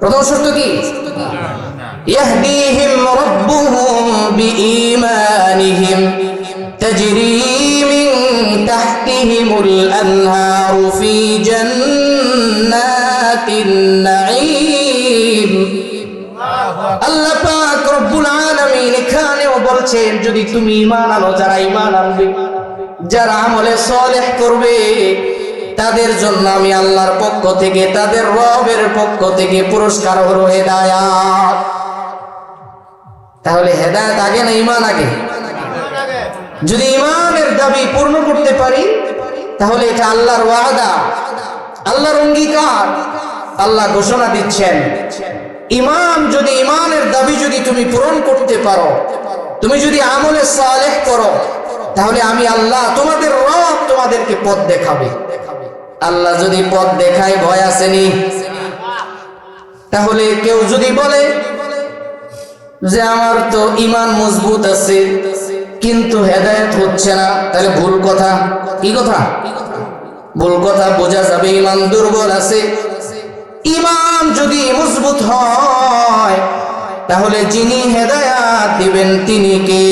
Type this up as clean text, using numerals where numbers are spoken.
প্রথম শর্ত কি? ইয়াহদিহিম রাব্বুহুম বিঈমানিহিম তাজরি মিন তাহতিহিমুল আনহারু ফি জান্নাতিন নাঈম। আল্লাহ পাক রব্বুল আলামিন এখানেও বলছেন, যদি তুমি ঈমান আনো, যারা ঈমান আনবে, যারা আমলে সালেহ করবে, তাদের জন্য আমি আল্লাহর পক্ষ থেকে, তাদের রবের পক্ষ থেকে পুরস্কার হলো হেদায়াত। তাহলে হেদায়াত আগে না ঈমান আগে? যদি ঈমানের দাবি পূর্ণ করতে পারি, তাহলে এটা আল্লাহর ওয়াদা, আল্লাহর অঙ্গীকার। আল্লাহ ঘোষণা দিচ্ছেন, ঈমান যদি, ঈমানের দাবি যদি তুমি পূরণ করতে পারো, তুমি যদি আমলে সালেহ করো, তাহলে আমি আল্লাহ তোমাদের রব তোমাদেরকে পথ দেখাবে। আল্লাহ যদি পথ দেখায়, ভয় আসেনি? তাহলে কেউ যদি বলে যে আমার তো ঈমান মজবুত আছে কিন্তু হেদায়েত হচ্ছে না, তাহলে ভুল কথা। কি কথা? ভুল কথা। বোঝা যাবে ঈমান দুর্বল আছে। ঈমান যদি মজবুত হয়, তাহলে যিনি হেদায়াত দিবেন তিনি কে?